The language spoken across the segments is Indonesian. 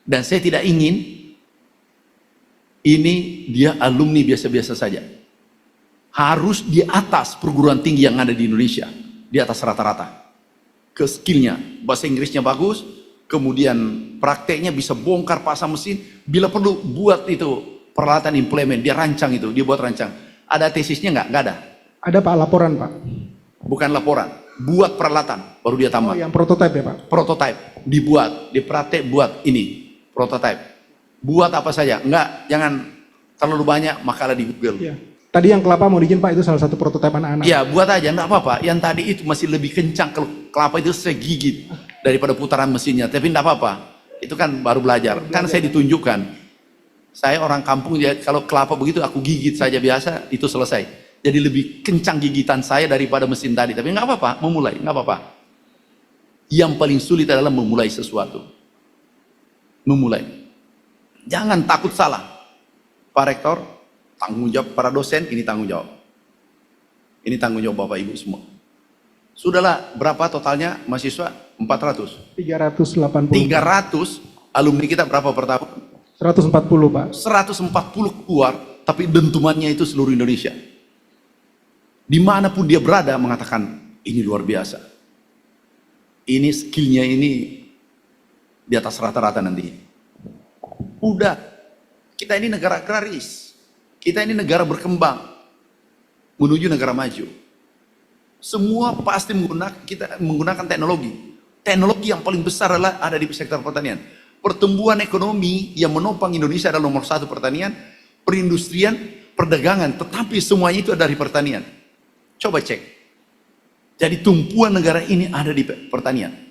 Dan saya tidak ingin ini dia alumni biasa-biasa saja. Harus di atas perguruan tinggi yang ada di Indonesia, di atas rata-rata. Ke skillnya, bahasa Inggrisnya bagus, kemudian prakteknya bisa bongkar pasang mesin, bila perlu buat itu peralatan implement, dia rancang itu, dia buat rancang. Ada tesisnya nggak? Nggak ada. Ada Pak, laporan Pak. Bukan laporan, buat peralatan, baru dia tamat. Oh, yang prototipe ya Pak? Prototipe, dibuat, dipraktek buat ini, prototipe. Buat apa saja, enggak, jangan terlalu banyak makalah di Google. Iya. Tadi yang kelapa mau dijin Pak, itu salah satu prototipe anak-anak. Ya, buat aja, enggak apa-apa. Yang tadi itu masih lebih kencang, kalau kelapa itu segigit daripada putaran mesinnya, tapi enggak apa-apa. Itu kan baru belajar. Kan saya ditunjukkan. Saya orang kampung, ya, kalau kelapa begitu aku gigit saja biasa, itu selesai. Jadi lebih kencang gigitan saya daripada mesin tadi. Tapi enggak apa-apa, memulai, enggak apa-apa. Yang paling sulit adalah memulai sesuatu. Memulai. Jangan takut salah. Pak Rektor, tanggung jawab para dosen, ini tanggung jawab. Ini tanggung jawab Bapak Ibu semua. Sudahlah, berapa totalnya mahasiswa? 400. 380. 300, alumni kita berapa per tahun? 140 Pak. 140 keluar, tapi dentumannya itu seluruh Indonesia. Dimanapun dia berada mengatakan, ini luar biasa. Ini skillnya ini di atas rata-rata nanti. Udah, kita ini negara agraris, kita ini negara berkembang, menuju negara maju. Semua pasti menggunakan teknologi. Teknologi yang paling besar adalah ada di sektor pertanian. Pertumbuhan ekonomi yang menopang Indonesia adalah nomor 1 pertanian, perindustrian, perdagangan, tetapi semuanya itu dari pertanian. Coba cek. Jadi tumpuan negara ini ada di pertanian.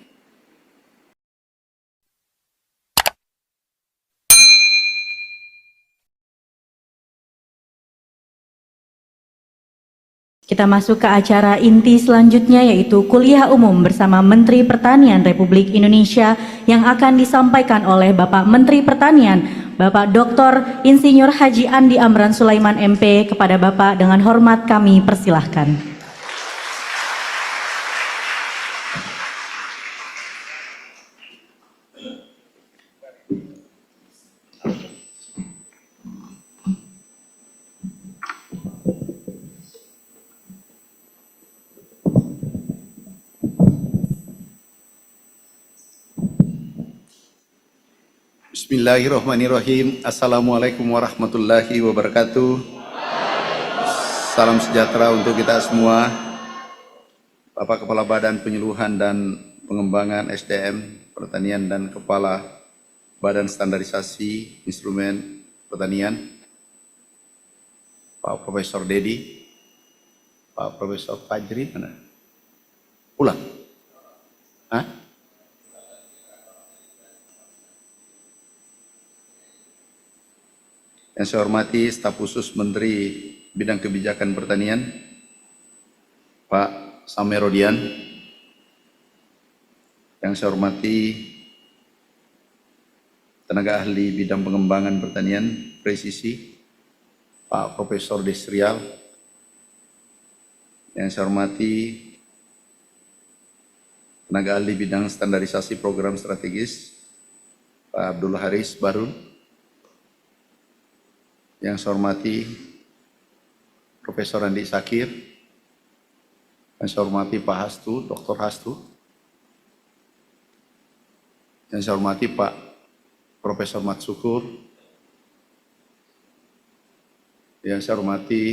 Kita masuk ke acara inti selanjutnya, yaitu kuliah umum bersama Menteri Pertanian Republik Indonesia yang akan disampaikan oleh Bapak Menteri Pertanian, Bapak Dr. Insinyur Haji Andi Amran Sulaiman MP. Kepada Bapak dengan hormat kami persilahkan. Bismillahirrahmanirrahim. Assalamualaikum warahmatullahi wabarakatuh. Salam sejahtera untuk kita semua. Bapak Kepala Badan Penyuluhan dan Pengembangan SDM Pertanian dan Kepala Badan Standarisasi Instrumen Pertanian, Pak Profesor Dedi, Pak Profesor Fajri, mana? Pulang? Hah? Yang saya hormati staf khusus Menteri Bidang Kebijakan Pertanian, Pak Samerodian. Yang saya hormati tenaga ahli bidang pengembangan pertanian presisi, Pak Profesor Desrial. Yang saya hormati tenaga ahli bidang standarisasi program strategis, Pak Abdul Haris Barun. Yang saya hormati Profesor Andi Sakir, yang saya hormati Pak Hastu, Dr. Hastu, yang saya hormati Pak Profesor Matsukur, yang saya hormati,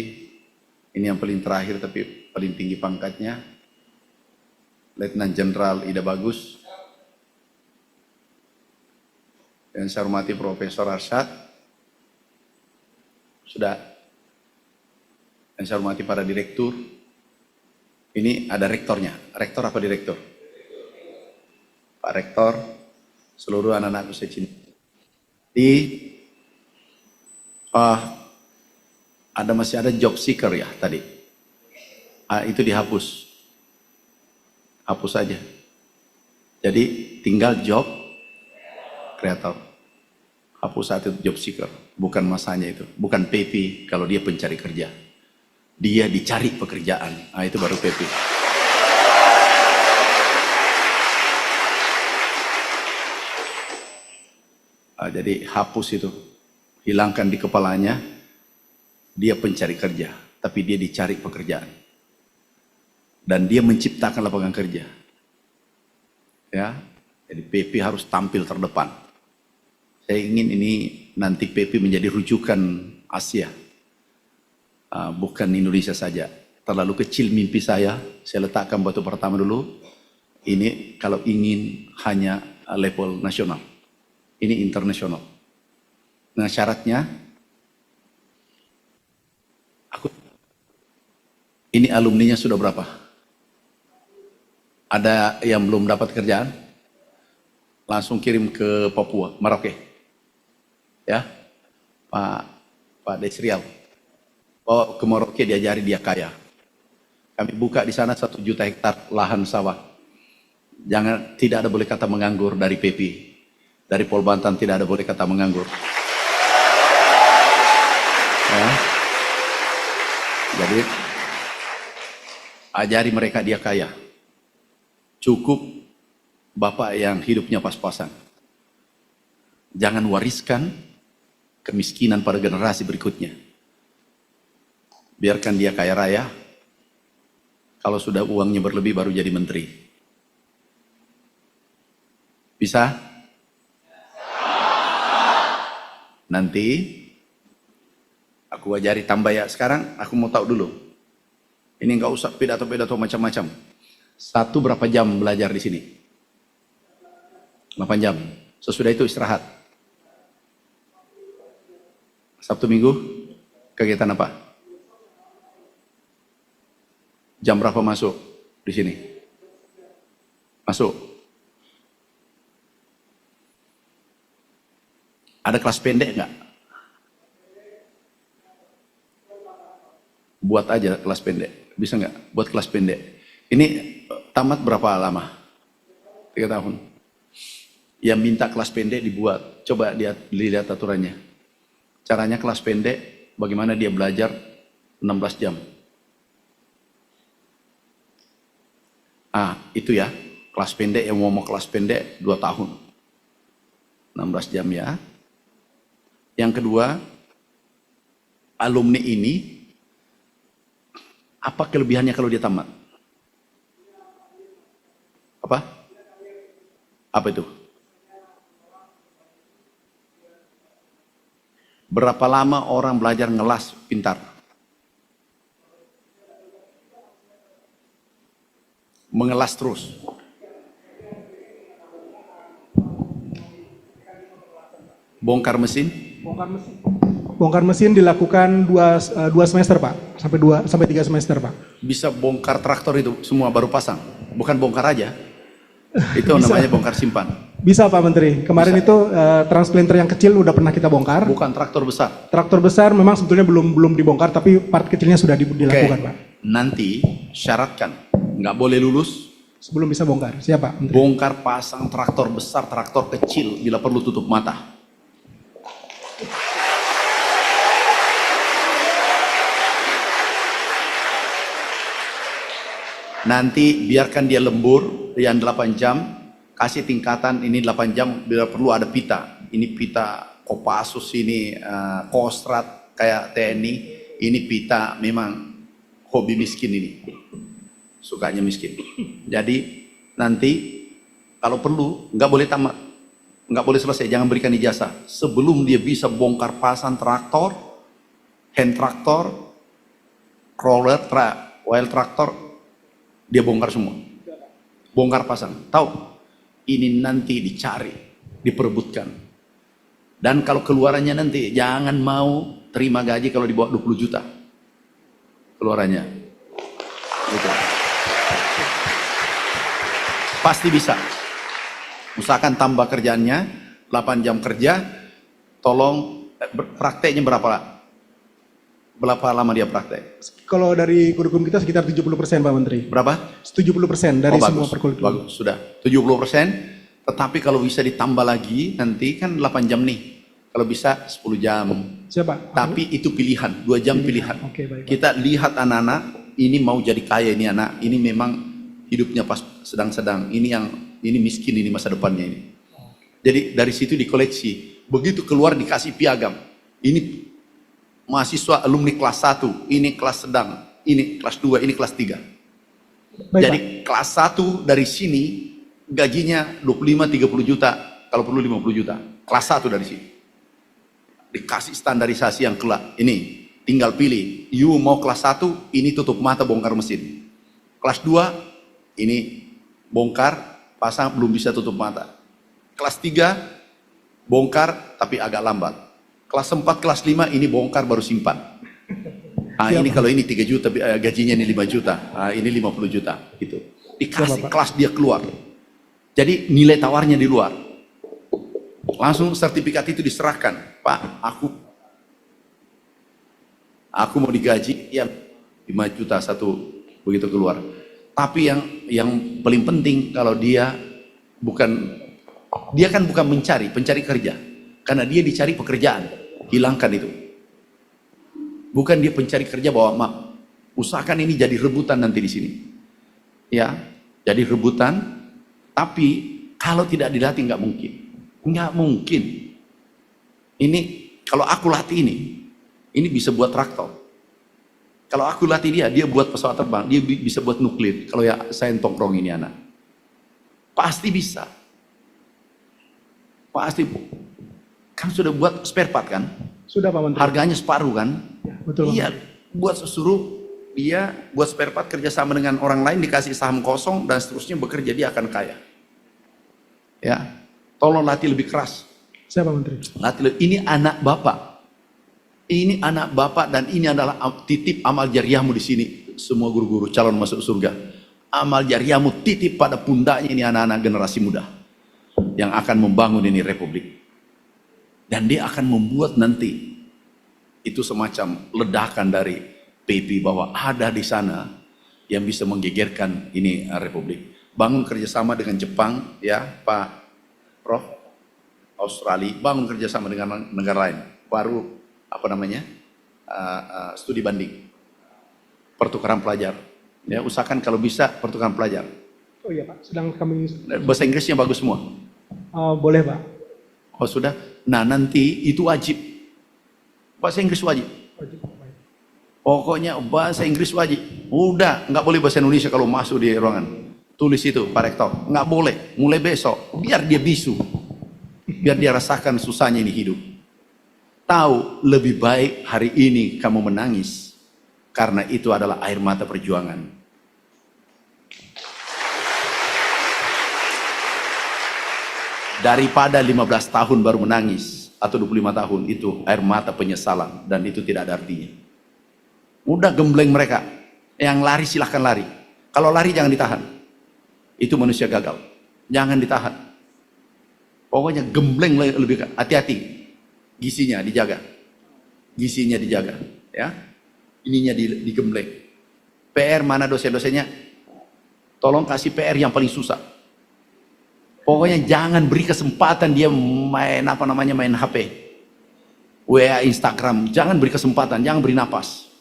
ini yang paling terakhir tapi paling tinggi pangkatnya, Letnan Jenderal Ida Bagus, yang saya hormati Profesor Arsyad. Sudah, yang saya hormati para direktur. Ini ada rektornya. Rektor apa direktur? Pak Rektor, seluruh anak-anakku saya cinta. Masih ada job seeker ya tadi. Itu dihapus. Hapus saja. Jadi tinggal job kreator. Hapus saat itu job seeker. Bukan masanya itu, bukan PP kalau dia pencari kerja. Dia dicari pekerjaan, itu baru PP. Jadi hapus itu, hilangkan di kepalanya, dia pencari kerja, tapi dia dicari pekerjaan. Dan dia menciptakan lapangan kerja. Ya, jadi PP harus tampil terdepan. Saya ingin ini nanti PP menjadi rujukan Asia, bukan Indonesia saja. Terlalu kecil mimpi saya letakkan batu pertama dulu. Ini kalau ingin hanya level nasional, ini internasional. Nah syaratnya, ini alumninya sudah berapa? Ada yang belum dapat kerjaan? Langsung kirim ke Papua, Merauke. Ya, Pak Desrial. Oh, ke Merauke diajari, dia kaya. Kami buka di sana 1 juta hektar lahan sawah. Tidak ada boleh kata menganggur dari PP. Dari Pol Banten tidak ada boleh kata menganggur. Ya. Jadi, ajari mereka dia kaya. Cukup bapak yang hidupnya pas-pasan. Jangan wariskan kemiskinan pada generasi berikutnya. Biarkan dia kaya raya. Kalau sudah uangnya berlebih baru jadi menteri. Bisa? Nanti aku ajari tambah ya. Sekarang aku mau tahu dulu. Ini nggak usah pidato-pidato macam-macam. 1 berapa jam belajar di sini? 8 jam. Sesudah itu istirahat. Sabtu Minggu kegiatan apa? Jam berapa masuk di sini? Masuk. Ada kelas pendek nggak? Buat aja kelas pendek. Bisa nggak? Buat kelas pendek. Ini tamat berapa lama? 3 tahun. Yang minta kelas pendek dibuat. Coba lihat aturannya. Caranya kelas pendek, bagaimana dia belajar 16 jam. Itu ya. Kelas pendek yang mau kelas pendek 2 tahun. 16 jam ya. Yang kedua, alumni ini, apa kelebihannya kalau dia tamat? Apa? Apa itu? Berapa lama orang belajar ngelas pintar? Mengelas terus. Bongkar mesin? Bongkar mesin dilakukan 2 semester Pak, sampai 3 semester Pak. Bisa bongkar traktor itu semua baru pasang, bukan bongkar aja. Itu namanya bongkar simpan. Bisa Pak Menteri. Kemarin itu transplanter yang kecil udah pernah kita bongkar. Bukan traktor besar. Traktor besar memang sebetulnya belum dibongkar, tapi part kecilnya sudah dilakukan Pak. Nanti syaratkan nggak boleh lulus sebelum bisa bongkar. Siapa Menteri? Bongkar pasang traktor besar, traktor kecil, bila perlu tutup mata. Nanti biarkan dia lembur yang 8 jam, kasih tingkatan ini 8 jam, bila perlu ada pita. Ini pita Kopassus, ini Kostrat kayak TNI, ini pita memang hobi miskin ini. Sukanya miskin. Jadi nanti kalau perlu nggak boleh tamat, nggak boleh selesai, jangan berikan ijazah sebelum dia bisa bongkar pasang traktor, hand traktor, crawler, wheel traktor. Dia bongkar semua, bongkar pasang. Tahu, ini nanti dicari, diperebutkan. Dan kalau keluarannya nanti, jangan mau terima gaji kalau di bawah 20 juta. Keluarannya. Gitu. Pasti bisa. Usahakan tambah kerjaannya, 8 jam kerja, tolong prakteknya berapa lama dia praktek? Kalau dari kurikulum kita sekitar 70% Pak Menteri. Berapa? 70% dari semua bagus, perkurikulum. bagus, sudah 70%. Tetapi kalau bisa ditambah lagi, nanti kan 8 jam nih. Kalau bisa 10 jam. Siapa? Tapi itu pilihan, 2 jam pilihan. Oke, baik. Kita lihat anak-anak, ini mau jadi kaya ini anak, ini memang hidupnya pas sedang-sedang, ini miskin ini masa depannya ini. Jadi dari situ dikoleksi. Begitu keluar dikasih piagam. Ini mahasiswa alumni kelas 1, ini kelas sedang, ini kelas 2, ini kelas 3. Baik, Jadi kelas 1 dari sini gajinya 25-30 juta, kalau perlu 50 juta. Kelas 1 dari sini. Dikasih standarisasi yang kelak. Ini tinggal pilih. You mau kelas 1, ini tutup mata bongkar mesin. Kelas 2, ini bongkar, pasang belum bisa tutup mata. Kelas 3, bongkar tapi agak lambat. Kelas 4, kelas 5, ini bongkar baru simpan. Nah, ini kalau ini 3 juta, gajinya ini 5 juta. Nah, ini 50 juta. Gitu. Dikasih kelas dia keluar. Jadi nilai tawarnya di luar. Langsung sertifikat itu diserahkan. Pak, aku mau digaji, ya 5 juta satu, begitu keluar. Tapi yang paling penting kalau dia kan bukan pencari kerja. Karena dia dicari pekerjaan, hilangkan itu. Bukan dia pencari kerja bawa usahakan ini jadi rebutan nanti di sini. Ya, jadi rebutan, tapi kalau tidak dilatih nggak mungkin. Nggak mungkin. Ini, kalau aku latih ini bisa buat traktor. Kalau aku latih dia buat pesawat terbang, dia bisa buat nuklir. Kalau ya saya tongkrong ini anak. Pasti bisa. Pasti. Kan sudah buat spare part kan? Sudah Pak Menteri. Harganya separuh kan? Ya, betul. Iya, buat suruh dia buat spare part kerjasama dengan orang lain, dikasih saham kosong dan seterusnya bekerja, dia akan kaya. Ya, tolong latih lebih keras. Siapa Menteri? Latih, ini anak bapak. Ini anak bapak dan ini adalah titip amal jariahmu di sini. Semua guru-guru calon masuk surga. Amal jariahmu titip pada pundaknya ini anak-anak generasi muda yang akan membangun ini republik. Dan dia akan membuat nanti itu semacam ledakan dari PP bahwa ada di sana yang bisa menggegerkan ini republik. Bangun kerjasama dengan Jepang, ya Pak Prof. Australia, bangun kerjasama dengan negara lain. Baru studi banding, pertukaran pelajar. Ya, usahakan kalau bisa pertukaran pelajar. Oh iya Pak, sedang kami. Bahasa Inggrisnya bagus semua. Boleh Pak. Oh sudah. Nah nanti itu wajib. Bahasa Inggris wajib. Pokoknya bahasa Inggris wajib. Udah, nggak boleh bahasa Indonesia kalau masuk di ruangan. Tulis itu Pak Rektor. Nggak boleh. Mulai besok. Biar dia bisu. Biar dia rasakan susahnya ini hidup. Tahu lebih baik hari ini kamu menangis karena itu adalah air mata perjuangan. Daripada 15 tahun baru menangis atau 25 tahun, itu air mata penyesalan dan itu tidak ada artinya. Udah gembleng mereka. Yang lari silahkan lari. Kalau lari jangan ditahan. Itu manusia gagal. Jangan ditahan. Pokoknya gembleng lebih, hati-hati. Gisinya dijaga. Gisinya dijaga, ya. Ininya digembleng. PR mana dosen-dosennya? Tolong kasih PR yang paling susah. Pokoknya jangan beri kesempatan dia main main HP. WA, Instagram, jangan beri kesempatan, jangan beri napas.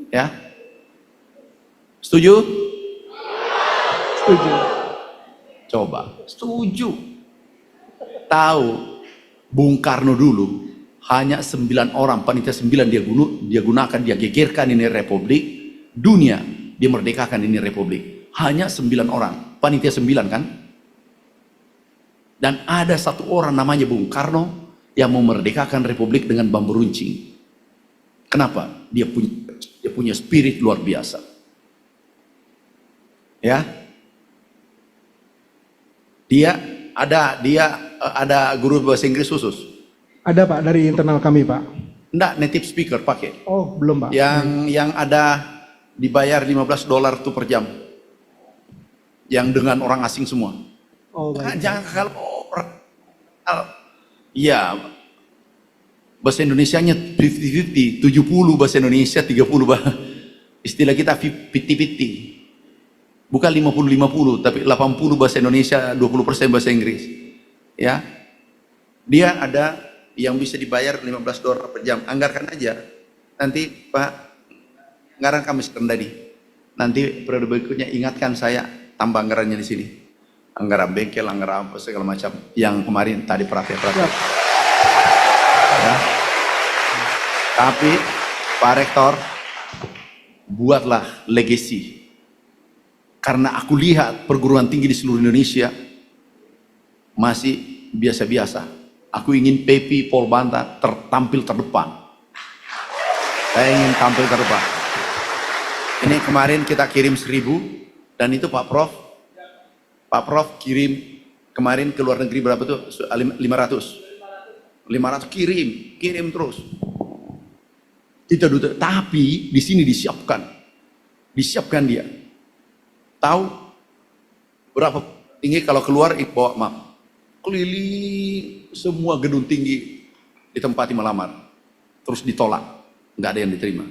Ya. Setuju? Setuju. Coba, setuju. Tahu Bung Karno dulu hanya 9 orang, panitia 9 dia gunakan, dia gegerkan ini republik dunia, dia merdekakan ini republik. Hanya 9 orang, panitia 9 kan? Dan ada 1 orang namanya Bung Karno yang memerdekakan republik dengan bambu runcing. Kenapa? Dia punya spirit luar biasa. Ya. Dia ada guru bahasa Inggris khusus. Ada Pak, dari internal kami Pak. Enggak, native speaker pakai. Oh belum Pak. Yang ada dibayar $15 tuh per jam. Yang dengan orang asing semua. Oh baik. Jangan kalau ya bahasa Indonesianya 50-50, 70 bahasa Indonesia, 30 istilah kita 50-50. Bukan 50-50, tapi 80 bahasa Indonesia, 20% bahasa Inggris. Ya. Dia ada yang bisa dibayar $15 per jam. Anggarkan aja. Nanti Pak, anggaran kami rendah nih. Nanti periode berikutnya ingatkan saya tambah anggarannya di sini. anggaran bengkel, anggaran apa segala macam. Yang kemarin tadi praktek. Ya. Tapi Pak Rektor, buatlah legacy. Karena aku lihat perguruan tinggi di seluruh Indonesia masih biasa-biasa. Aku ingin PP Polbanta tampil terdepan. Saya ingin tampil terdepan. Ini kemarin kita kirim 1000 dan itu Pak Prof kirim kemarin ke luar negeri berapa tuh? 500 kirim terus. Itu dulu. Tapi di sini disiapkan dia. Tahu berapa tinggi kalau keluar bawa map. Keliling semua gedung tinggi ditempati melamar, terus ditolak, nggak ada yang diterima.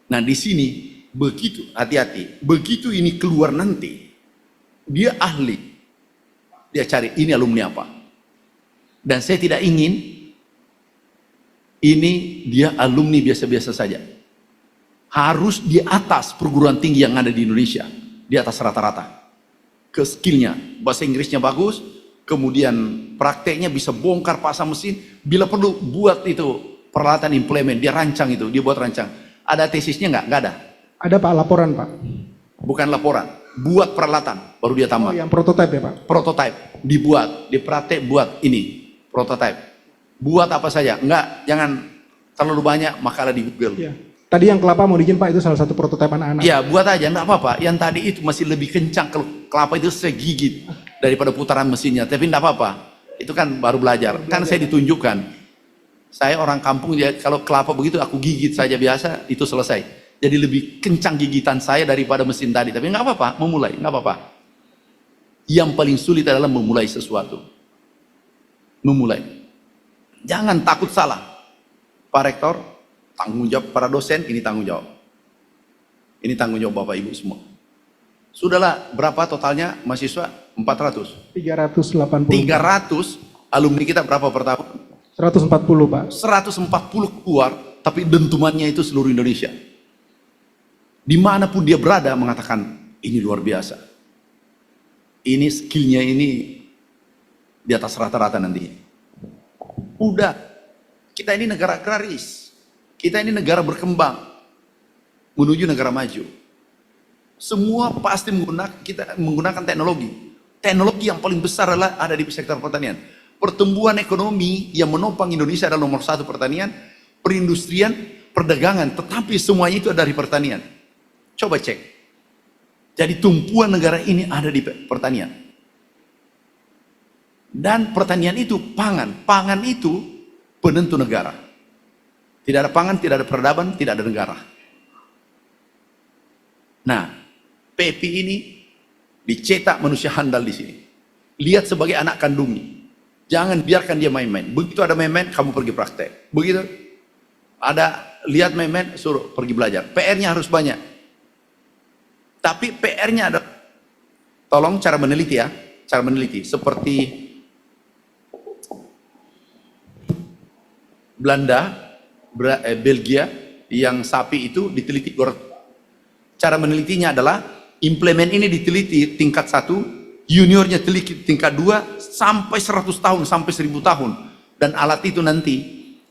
Nah di sini begitu hati-hati, begitu ini keluar nanti, dia ahli, dia cari ini alumni apa. Dan saya tidak ingin ini dia alumni biasa-biasa saja. Harus di atas perguruan tinggi yang ada di Indonesia, di atas rata-rata. Ke skillnya, bahasa Inggrisnya bagus, kemudian prakteknya bisa bongkar pasang mesin, bila perlu buat itu peralatan implement, dia rancang itu, dia buat rancang. Ada tesisnya nggak? Nggak ada. Ada Pak, laporan Pak. Bukan laporan, buat peralatan, baru dia tamat. Oh, yang prototipe ya Pak? Prototipe, dibuat, dipraktek buat ini, prototipe. Buat apa saja, nggak, jangan terlalu banyak makalah di Google. Iya. Tadi yang kelapa mau diizin Pak, itu salah satu prototipe anak-anak. Ya buat aja, nggak apa-apa. Yang tadi itu masih lebih kencang, kalau kelapa itu saya gigit daripada putaran mesinnya. Tapi nggak apa-apa, itu kan baru belajar. Kan saya ditunjukkan, saya orang kampung, ya kalau kelapa begitu aku gigit saja biasa, itu selesai. Jadi lebih kencang gigitan saya daripada mesin tadi. Tapi nggak apa-apa, memulai, nggak apa-apa. Yang paling sulit adalah memulai sesuatu. Memulai. Jangan takut salah. Pak Rektor, tanggung jawab para dosen, ini tanggung jawab. Ini tanggung jawab Bapak Ibu semua. Sudahlah, berapa totalnya mahasiswa? 400. 380. 300 alumni kita berapa per tahun? 140 Pak. 140 keluar, tapi dentumannya itu seluruh Indonesia. Dimanapun dia berada mengatakan, ini luar biasa. Ini skillnya ini di atas rata-rata nantinya. Udah, kita ini negara agraris. Kita ini negara berkembang menuju negara maju. Semua pasti menggunakan teknologi. Teknologi yang paling besar adalah ada di sektor pertanian. Pertumbuhan ekonomi yang menopang Indonesia adalah nomor 1 pertanian, perindustrian, perdagangan. Tetapi semuanya itu ada di pertanian. Coba cek. Jadi tumpuan negara ini ada di pertanian. Dan pertanian itu pangan. Pangan itu penentu negara. Tidak ada pangan, tidak ada peradaban, tidak ada negara. Nah, PP ini dicetak manusia handal di sini. Lihat sebagai anak kandungnya. Jangan biarkan dia main-main. Begitu ada main-main, kamu pergi praktek. Begitu ada lihat main-main, suruh pergi belajar. PR-nya harus banyak. Tapi PR-nya ada, tolong cara meneliti ya, cara meneliti. Seperti Belanda, Belgia, yang sapi itu diteliti. Cara menelitinya adalah implement ini diteliti tingkat 1, juniornya teliti tingkat 2 sampai 100 tahun, sampai 1000 tahun. Dan alat itu nanti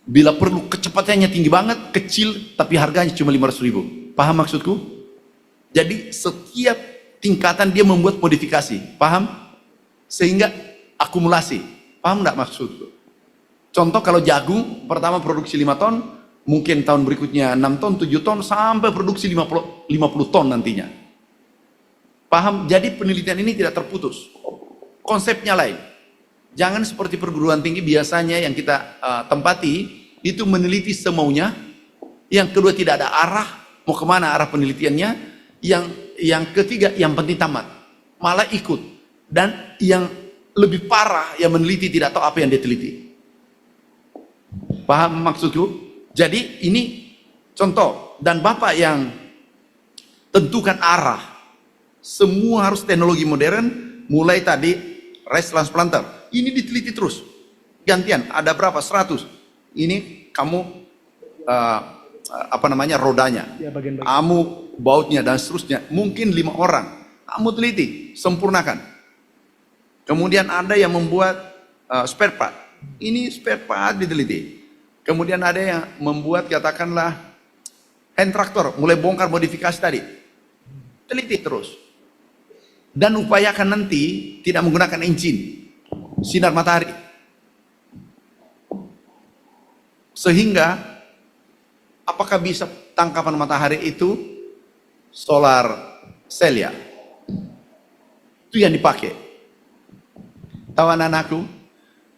bila perlu kecepatannya tinggi banget, kecil tapi harganya cuma 500.000. Paham maksudku? Jadi setiap tingkatan dia membuat modifikasi. Paham? Sehingga akumulasi. Paham enggak maksudku? Contoh kalau jagung pertama produksi 5 ton, mungkin tahun berikutnya 6 ton, 7 ton, sampai produksi 50 ton nantinya. Paham? Jadi penelitian ini tidak terputus. Konsepnya lain. Jangan seperti perguruan tinggi biasanya yang kita tempati, itu meneliti semaunya. Yang kedua tidak ada arah, mau kemana arah penelitiannya. Yang ketiga yang penting tamat. Malah ikut. Dan yang lebih parah, yang meneliti tidak tahu apa yang dia teliti. Paham maksudku? Jadi ini contoh. Dan Bapak yang tentukan arah. Semua harus teknologi modern. Mulai tadi rice transplanter. Ini diteliti terus. Gantian. Ada berapa? 100. Ini kamu rodanya. Ya, bagian-bagian. Kamu bautnya dan seterusnya. Mungkin 5 orang. Kamu teliti. Sempurnakan. Kemudian ada yang membuat spare part. Ini spare part diteliti. Kemudian ada yang membuat katakanlah hand traktor, mulai bongkar modifikasi tadi. Teliti terus. Dan upayakan nanti tidak menggunakan engine, sinar matahari. Sehingga apakah bisa tangkapan matahari itu solar cell ya? Itu yang dipakai. Tahu anak-anakku,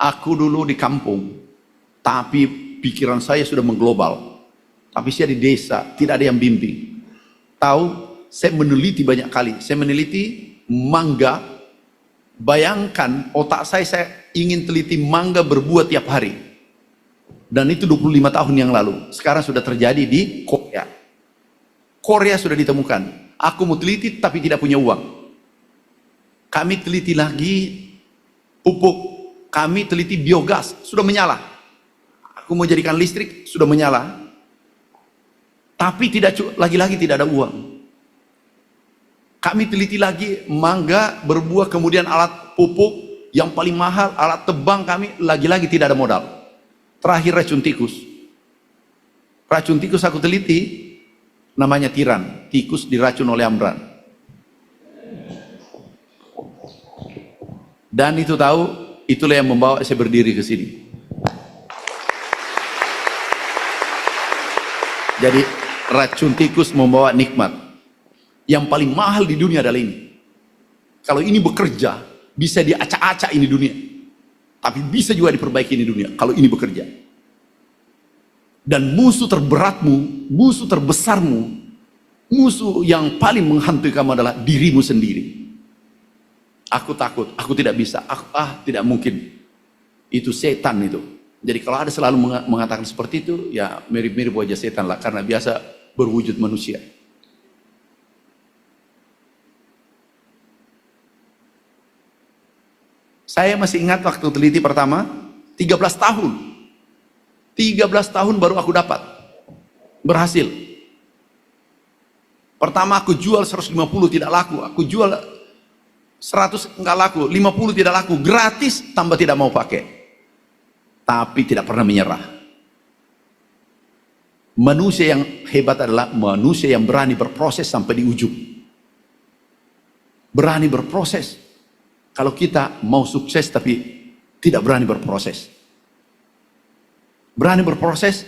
aku dulu di kampung, tapi pikiran saya sudah mengglobal. Tapi saya di desa, tidak ada yang bimbing. Tahu, saya meneliti banyak kali. Saya meneliti mangga. Bayangkan otak saya ingin teliti mangga berbuah tiap hari. Dan itu 25 tahun yang lalu. Sekarang sudah terjadi di Korea. Korea sudah ditemukan. Aku mau teliti tapi tidak punya uang. Kami teliti lagi pupuk. Kami teliti biogas. Sudah menyala. Aku mau jadikan listrik. Sudah menyala. Tapi lagi-lagi tidak ada uang. Kami teliti lagi mangga berbuah, kemudian alat pupuk yang paling mahal, alat tebang kami lagi-lagi tidak ada modal. Terakhir racun tikus. Racun tikus aku teliti, namanya tiran. Tikus diracun oleh Amran. Dan itu tahu, itulah yang membawa saya berdiri ke sini. Jadi racun tikus membawa nikmat. Yang paling mahal di dunia adalah ini. Kalau ini bekerja, bisa diacak-acak ini dunia. Tapi bisa juga diperbaiki ini dunia, kalau ini bekerja. Dan musuh terberatmu, musuh terbesarmu, musuh yang paling menghantui kamu adalah dirimu sendiri. Aku takut, aku tidak bisa, tidak mungkin. Itu setan itu. Jadi kalau ada selalu mengatakan seperti itu, ya mirip-mirip wajah setan lah, karena biasa berwujud manusia. Saya masih ingat waktu teliti pertama, 13 tahun. 13 tahun baru aku dapat. Berhasil. Pertama aku jual 150 tidak laku. Aku jual 100 enggak laku. 50 tidak laku. Gratis tambah tidak mau pakai. Tapi tidak pernah menyerah. Manusia yang hebat adalah manusia yang berani berproses sampai di ujung. Berani berproses. Kalau kita mau sukses tapi tidak berani berproses. Berani berproses,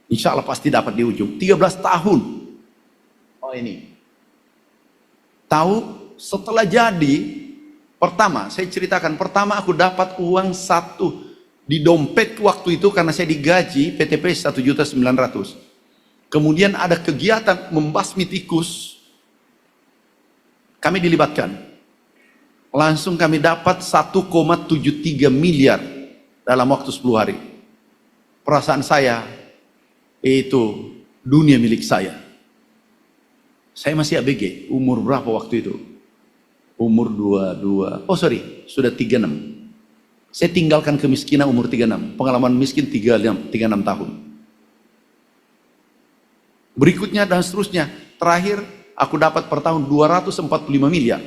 insya Allah pasti dapat di ujung. 13 tahun. Oh ini. Tahu setelah jadi, pertama saya ceritakan, pertama aku dapat uang 1 di dompet waktu itu karena saya digaji PTP 1.900.000. Kemudian ada kegiatan membasmi tikus. Kami dilibatkan. Langsung kami dapat 1,73 miliar dalam waktu 10 hari. Perasaan saya, itu dunia milik saya. Saya masih ABG, umur berapa waktu itu? Umur 22, sudah 36. Saya tinggalkan kemiskinan umur 36, pengalaman miskin 36 tahun. Berikutnya dan seterusnya, terakhir aku dapat per tahun 245 miliar.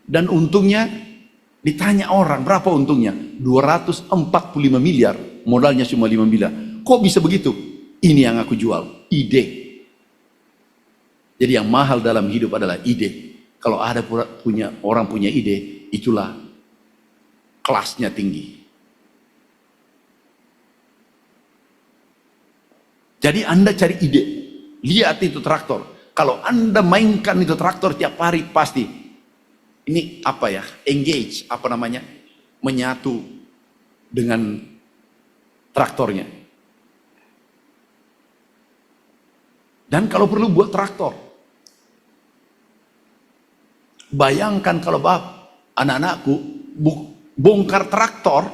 Dan untungnya, ditanya orang, berapa untungnya? 245 miliar, modalnya cuma 5 miliar. Kok bisa begitu? Ini yang aku jual, ide. Jadi yang mahal dalam hidup adalah ide. Kalau ada orang punya ide, itulah kelasnya tinggi. Jadi Anda cari ide, lihat itu traktor. Kalau Anda mainkan itu traktor tiap hari, pasti ini engage, menyatu dengan traktornya. Dan kalau perlu buat traktor. Bayangkan kalau anak-anakku bongkar traktor,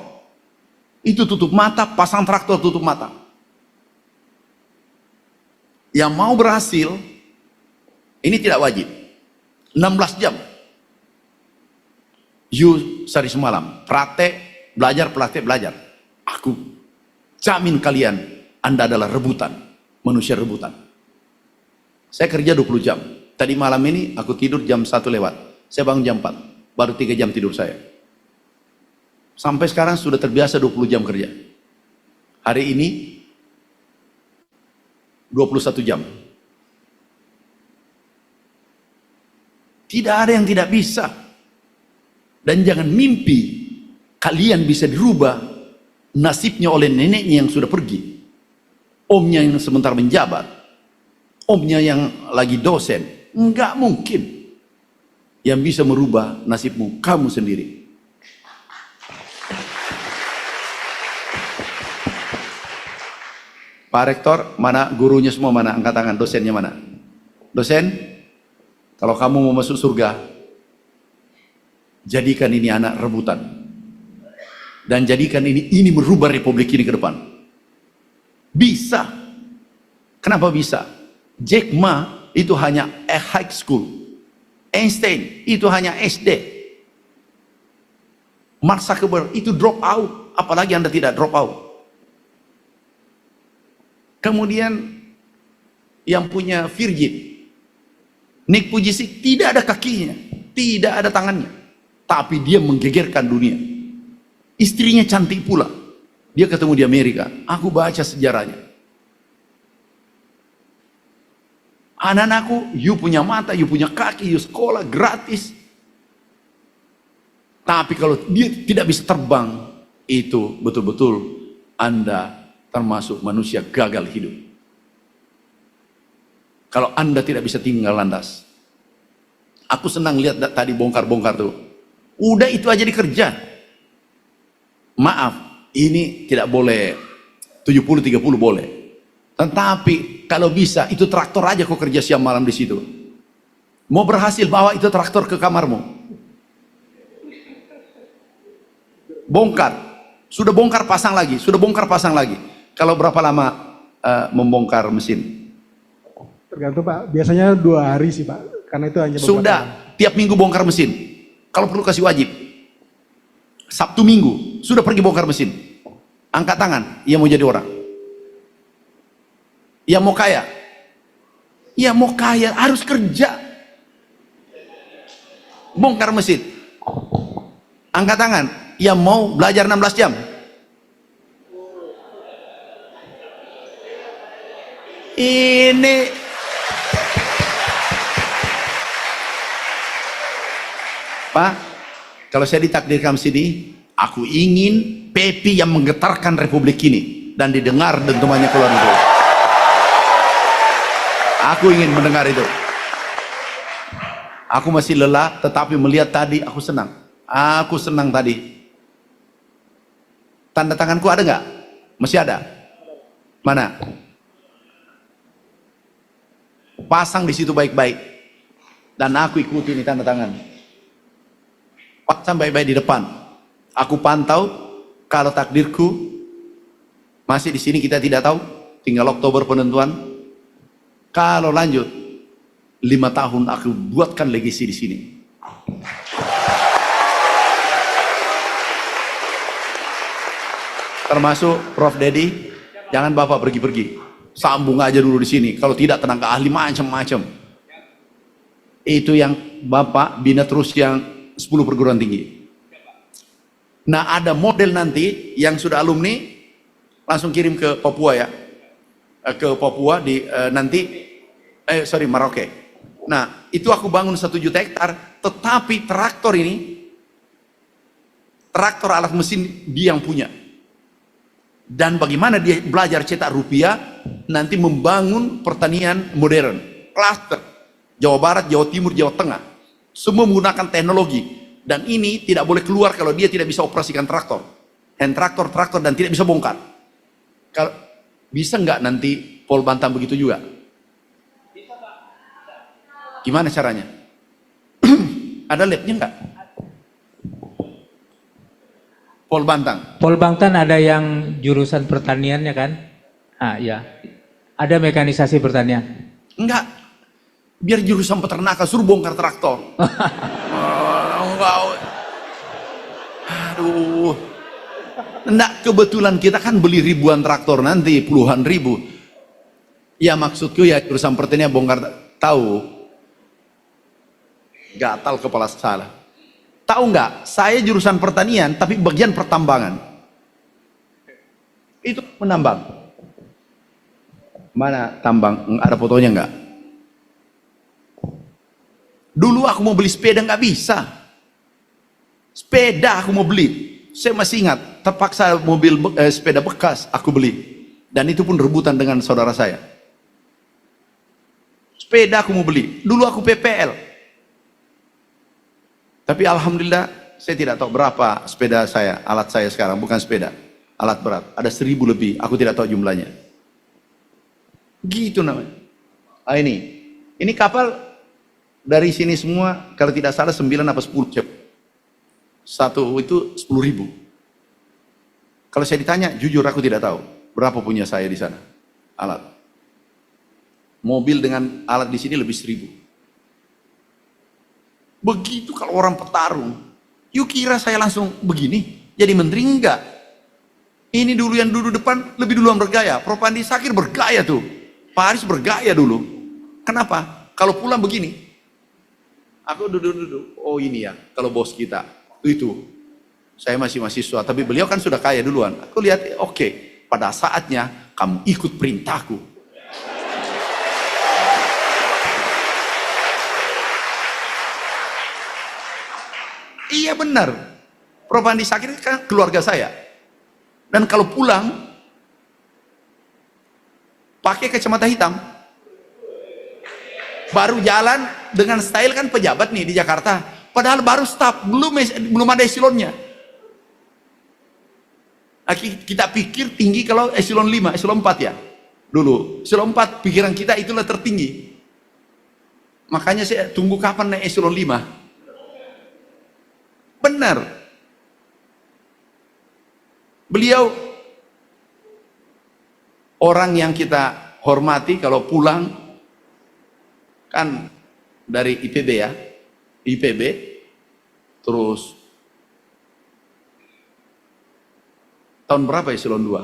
itu tutup mata, pasang traktor tutup mata. Yang mau berhasil, ini tidak wajib. 16 jam. Sehari semalam, praktek, belajar. Aku jamin kalian, Anda adalah rebutan, manusia rebutan. Saya kerja 20 jam. Tadi malam ini aku tidur jam 1 lewat. Saya bangun jam 4, baru 3 jam tidur saya. Sampai sekarang sudah terbiasa 20 jam kerja. Hari ini 21 jam. Tidak ada yang tidak bisa. Dan jangan mimpi kalian bisa dirubah nasibnya oleh neneknya yang sudah pergi, omnya yang sebentar menjabat, omnya yang lagi dosen. Enggak mungkin. Yang bisa merubah nasibmu kamu sendiri. Pak Rektor, mana gurunya semua, mana? Angkat tangan. Dosennya mana? Dosen, kalau kamu mau masuk surga, jadikan ini anak rebutan. Dan jadikan ini merubah republik ini ke depan. Bisa. Kenapa bisa? Jack Ma itu hanya high school. Einstein itu hanya SD. Mark Zuckerberg itu drop out. Apalagi Anda tidak drop out. Kemudian yang punya Virgin, Nick Vujicic, tidak ada kakinya, tidak ada tangannya, tapi dia menggegerkan dunia. Istrinya cantik pula. Dia ketemu di Amerika. Aku baca sejarahnya. Anak-anakku, you punya mata, you punya kaki, you sekolah gratis. Tapi kalau dia tidak bisa terbang, itu betul-betul Anda termasuk manusia gagal hidup. Kalau Anda tidak bisa tinggal landas. Aku senang lihat tadi bongkar-bongkar tuh. Udah itu aja dikerja. Maaf, ini tidak boleh 70-30 boleh. Tetapi kalau bisa itu traktor aja kau kerja siang malam di situ. Mau berhasil bawa itu traktor ke kamarmu. Bongkar. Sudah bongkar pasang lagi, sudah bongkar pasang lagi. Kalau berapa lama membongkar mesin? Tergantung Pak, biasanya 2 hari sih Pak, karena itu hanya beberapa Sudah, tiap minggu bongkar mesin. Kalau perlu kasih wajib. Sabtu Minggu, sudah pergi bongkar mesin. Angkat tangan, ia mau jadi orang. Ia mau kaya. Ia mau kaya, harus kerja. Bongkar mesin. Angkat tangan, ia mau belajar 16 jam. Ini Pak, kalau saya ditakdirkan sini, aku ingin Pepi yang menggetarkan republik ini dan didengar dentumannya keluar negeri. Aku ingin mendengar itu. Aku masih lelah, tetapi melihat tadi aku senang. Aku senang tadi. Tanda tanganku ada nggak? Masih ada? Mana? Pasang di situ baik-baik. Dan aku ikuti ini tanda tangan. Pasang baik-baik di depan. Aku pantau. Kalau takdirku masih di sini kita tidak tahu. Tinggal Oktober penentuan. Kalau lanjut 5 tahun aku buatkan legasi di sini. Termasuk Prof. Dedi, jangan Bapak pergi-pergi. Sambung aja dulu di sini. Kalau tidak tenaga ahli macam-macam. Itu yang Bapak bina terus yang 10 perguruan tinggi. Nah, ada model nanti yang sudah alumni langsung kirim ke Papua ya. Ke Papua di Merauke. Nah, itu aku bangun 1 juta hektar, tetapi traktor ini, traktor alat mesin dia yang punya. Dan bagaimana dia belajar cetak rupiah, nanti membangun pertanian modern, klaster, Jawa Barat, Jawa Timur, Jawa Tengah, semua menggunakan teknologi. Dan ini tidak boleh keluar kalau dia tidak bisa operasikan traktor, hand traktor, dan tidak bisa bongkar. Kalau bisa nggak nanti Pol Bantam begitu juga? Bisa Pak. Gimana caranya? Ada labnya nggak? Pol Bantam. Pol Bantan ada yang jurusan pertaniannya kan? Ah ya, ada mekanisasi pertanian. Enggak, biar jurusan peternakan suruh bongkar traktor. Enggak. Aduh. Enggak, kebetulan kita kan beli ribuan traktor nanti, puluhan ribu. Ya maksudku ya jurusan pertanian bongkar, tahu. Gatal kepala salah. Tahu nggak? Saya jurusan pertanian, tapi bagian pertambangan. Itu menambang. Mana tambang? Ada fotonya nggak? Dulu aku mau beli sepeda nggak bisa. Sepeda aku mau beli. Saya masih ingat, terpaksa sepeda bekas aku beli. Dan itu pun rebutan dengan saudara saya. Sepeda aku mau beli. Dulu aku PPL. Tapi alhamdulillah saya tidak tahu berapa sepeda saya, alat saya sekarang, bukan sepeda, alat berat. Ada 1000 lebih, aku tidak tahu jumlahnya. Gitu namanya. Ah, ini kapal dari sini semua, kalau tidak salah 9 apa 10 cep. Satu itu 10.000. Kalau saya ditanya, jujur aku tidak tahu berapa punya saya di sana alat. Mobil dengan alat di sini lebih 1000. Begitu kalau orang petarung, yuk kira saya langsung begini jadi menteri? Enggak. Ini dulu yang duduk depan lebih duluan bergaya. Prof. Andi Sakir bergaya tuh, Pak Aris bergaya dulu. Kenapa? Kalau pulang begini, aku duduk, oh ini ya kalau bos kita itu. Saya masih mahasiswa, tapi beliau kan sudah kaya duluan. Aku lihat, oke, pada saatnya kamu ikut perintahku. Iya benar, Prof. Andi Sakir kan keluarga saya. Dan kalau pulang, pakai kacamata hitam. Baru jalan dengan style kan pejabat nih di Jakarta. Padahal baru staf, belum ada eselonnya. Nah, kita pikir tinggi kalau eselon 5, eselon 4 ya. Dulu, eselon 4 pikiran kita itulah tertinggi. Makanya saya tunggu kapan naik eselon 5. Benar. Beliau orang yang kita hormati kalau pulang kan dari IPB ya. IPB terus tahun berapa eselon 2?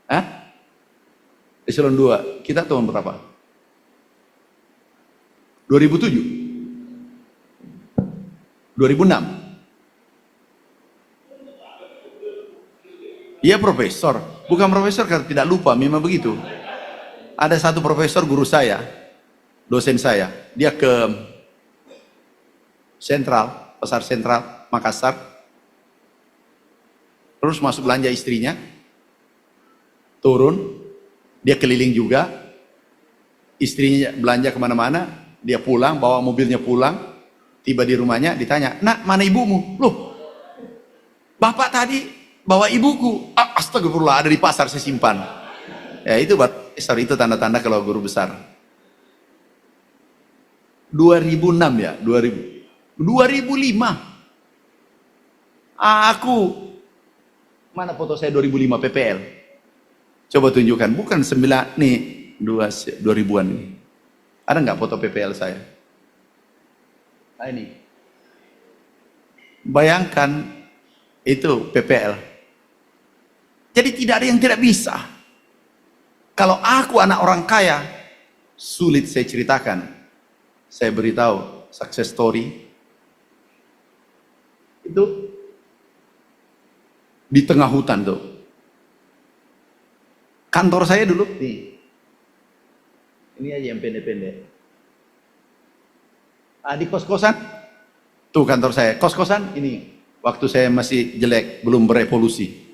Hah? Eselon 2 kita tahun berapa? 2007? 2006? Iya profesor, bukan profesor karena tidak lupa, memang begitu. Ada satu profesor guru saya, dosen saya, dia ke Sentral, Pasar Sentral, Makassar, terus masuk belanja istrinya, turun, dia keliling juga, istrinya belanja kemana-mana, dia pulang, bawa mobilnya pulang, tiba di rumahnya, ditanya, nak mana ibumu? Loh, bapak tadi bawa ibuku. Astagfirullah, ada di pasar saya simpan. Ya itu profesor, itu tanda-tanda kalau guru besar. 2006 ya, 2005. Aku, mana foto saya 2005 PPL? Coba tunjukkan, bukan 9 nih, 2000-an nih. Ada nggak foto PPL saya? Nah ini. Bayangkan itu PPL. Jadi tidak ada yang tidak bisa. Kalau aku anak orang kaya, sulit saya ceritakan. Saya beritahu success story. Itu di tengah hutan tuh. Kantor saya dulu nih. Ini aja yang pendek-pendek. Di kos-kosan, tuh kantor saya. Kos-kosan ini waktu saya masih jelek, belum berevolusi.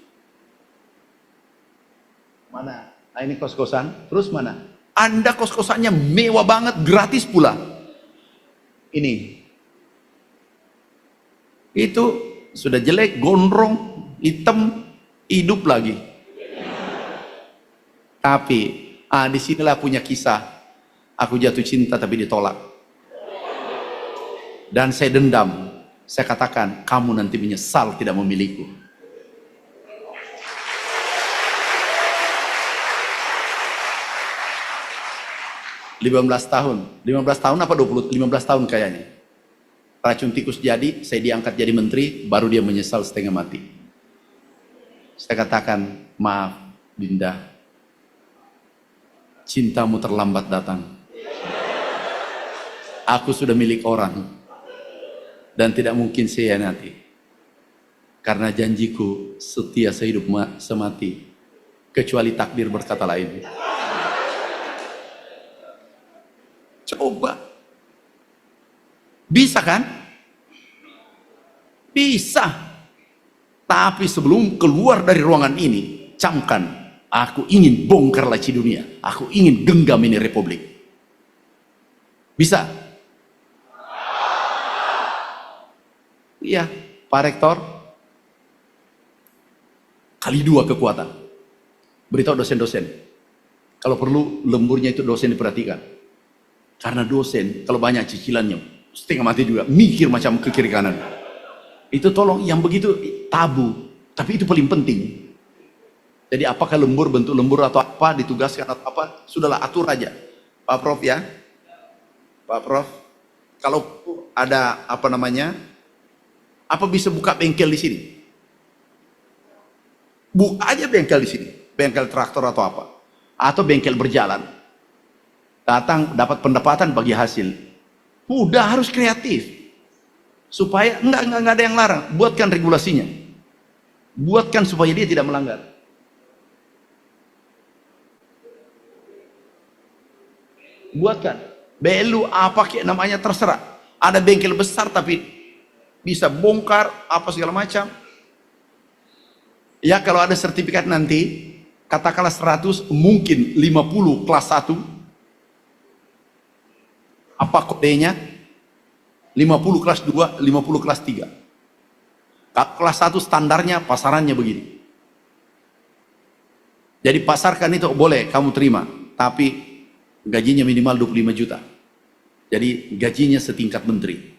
Mana? Nah ini kos-kosan. Terus mana? Anda kos-kosannya mewah banget, gratis pula. Ini. Itu sudah jelek, gondrong, hitam, hidup lagi. Tapi, disinilah punya kisah. Aku jatuh cinta tapi ditolak. Dan saya dendam. Saya katakan, kamu nanti menyesal tidak memilikiku. 15 tahun apa 15 tahun kayaknya. Racun tikus jadi, saya diangkat jadi menteri, baru dia menyesal setengah mati. Saya katakan, maaf Dinda, cintamu terlambat datang. Aku sudah milik orang. dan tidak mungkin saya nanti. Karena janjiku setia sehidup semati, kecuali takdir berkata lain. Coba. Bisa kan? Bisa. Tapi sebelum keluar dari ruangan ini, camkan, aku ingin bongkar laci dunia. Aku ingin genggam ini republik. Bisa? Iya, Pak Rektor. Kali 2 kekuatan. Beritahu dosen-dosen. Kalau perlu lemburnya itu dosen diperhatikan. Karena dosen, kalau banyak cicilannya, setengah mati juga, mikir macam ke kiri kanan. Itu tolong, yang begitu tabu. Tapi itu paling penting. Jadi apakah lembur, bentuk lembur atau apa, ditugaskan atau apa, sudahlah atur aja. Pak Prof ya. Pak Prof, kalau ada apa namanya, apa bisa buka bengkel di sini? Buka aja bengkel di sini. Bengkel traktor atau apa. Atau bengkel berjalan. Datang dapat pendapatan bagi hasil. Udah harus kreatif. Supaya enggak ada yang larang. Buatkan regulasinya. Buatkan supaya dia tidak melanggar. Buatkan. BLU apa kayak namanya terserah. Ada bengkel besar tapi bisa bongkar apa segala macam. Ya kalau ada sertifikat nanti, katakanlah 100, mungkin 50 kelas 1. Apa kodenya? 50 kelas 2, 50 kelas 3. Kelas 1 standarnya, pasarannya begini. Jadi pasarkan itu boleh kamu terima, tapi gajinya minimal 25 juta. Jadi gajinya setingkat menteri.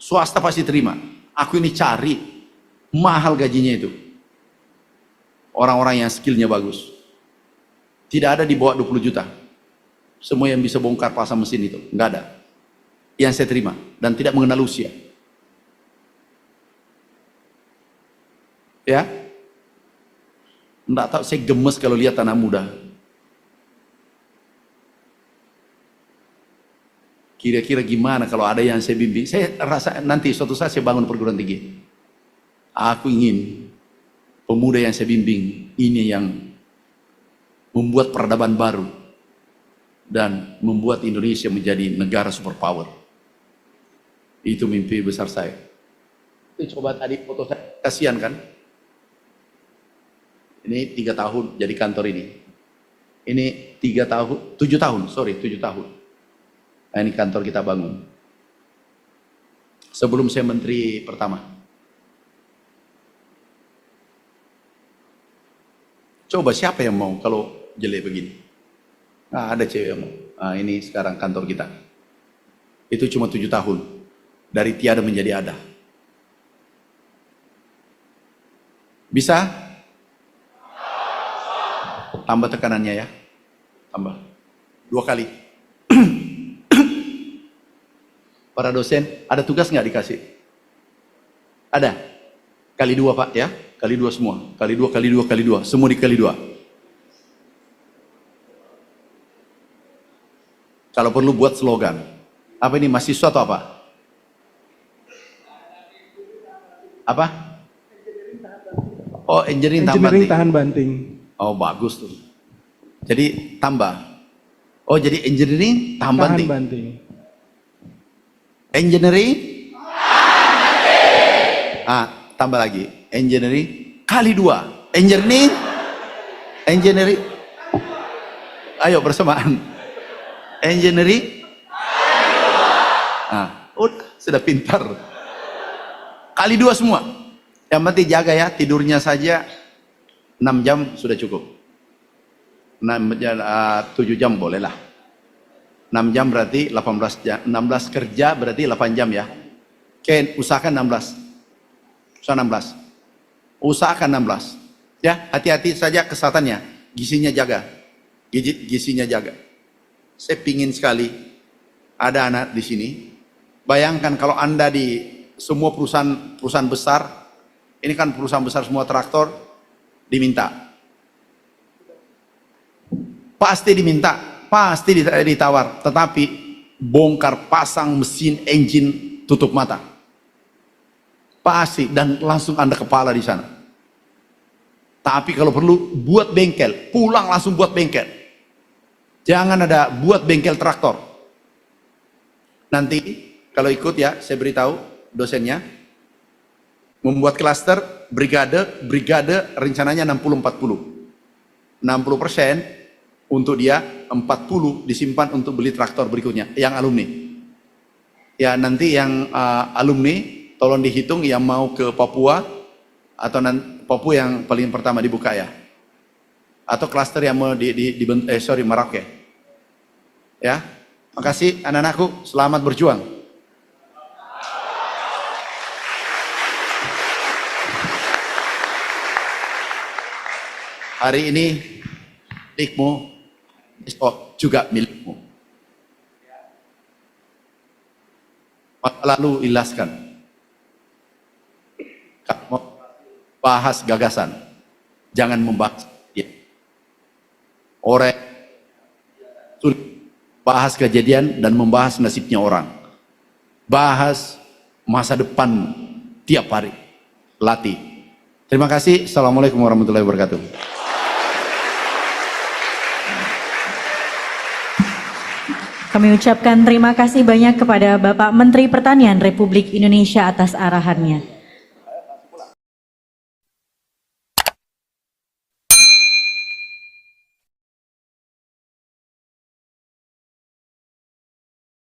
Swasta pasti terima. Aku ini cari mahal gajinya itu. Orang-orang yang skillnya bagus. Tidak ada di bawah 20 juta. Semua yang bisa bongkar pasang mesin itu, nggak ada. Yang saya terima dan tidak mengenal usia. Ya, nggak tahu, saya gemes kalau lihat anak muda. Kira-kira gimana kalau ada yang saya bimbing? Saya rasa nanti suatu saat saya bangun perguruan tinggi. Aku ingin pemuda yang saya bimbing ini yang membuat peradaban baru dan membuat Indonesia menjadi negara superpower. Itu mimpi besar saya. Itu coba tadi foto saya, kasihan kan? Ini 3 tahun jadi kantor ini. Ini 7 tahun. Nah, ini kantor kita bangun. Sebelum saya menteri pertama. Coba siapa yang mau kalau jelek begini? Nah, ada cewek yang mau. Nah, ini sekarang kantor kita. Itu cuma 7 tahun. Dari tiada menjadi ada. Bisa? Tambah tekanannya ya. Tambah. 2 kali. Para dosen, ada tugas nggak dikasih? Ada? Kali 2 Pak ya. Kali 2 semua. Kali 2, kali 2, kali 2. Semua dikali 2. Kalau perlu buat slogan. Apa ini, mahasiswa atau apa? Apa? Oh, engineering tahan banting. Oh, bagus tuh. Jadi tambah. Oh, jadi engineering tahan banting. Engineering? Tambah lagi. Engineering kali 2. Engineering. Ayo bersamaan. Engineering. Udah, sudah pintar. Kali 2 semua. Yang penting jaga ya, tidurnya saja 6 jam sudah cukup. 7 jam boleh lah. 6 jam berarti 18 jam. 16 kerja berarti 8 jam ya. Oke, usahakan 16. Usahakan 16. Ya, hati-hati saja kesehatannya. Gizinya jaga. Gizinya jaga. Saya pingin sekali ada anak di sini. Bayangkan kalau Anda di semua perusahaan besar, ini kan perusahaan besar semua traktor, diminta. Pasti diminta, pasti ditawar. Tetapi bongkar pasang mesin engine tutup mata. pasti, dan langsung Anda kepala di sana. Tapi kalau perlu buat bengkel, pulang langsung buat bengkel. Jangan ada buat bengkel traktor. Nanti kalau ikut ya, saya beritahu dosennya, membuat klaster brigade rencananya 60-40. 60% untuk dia, 40 disimpan untuk beli traktor berikutnya, yang alumni. Ya nanti yang alumni, tolong dihitung yang mau ke Papua, atau Papua yang paling pertama dibuka ya. Atau klaster yang mau Merauke. Ya, makasih anak-anakku, selamat berjuang. Hari ini milikmu, besok juga milikmu. Masa lalu ilaskan. Kalau bahas gagasan, jangan membahas dia. Orang sulit bahas kejadian dan membahas nasibnya orang. Bahas masa depan tiap hari. Latih. Terima kasih. Assalamualaikum warahmatullahi wabarakatuh. Kami ucapkan terima kasih banyak kepada Bapak Menteri Pertanian Republik Indonesia atas arahannya.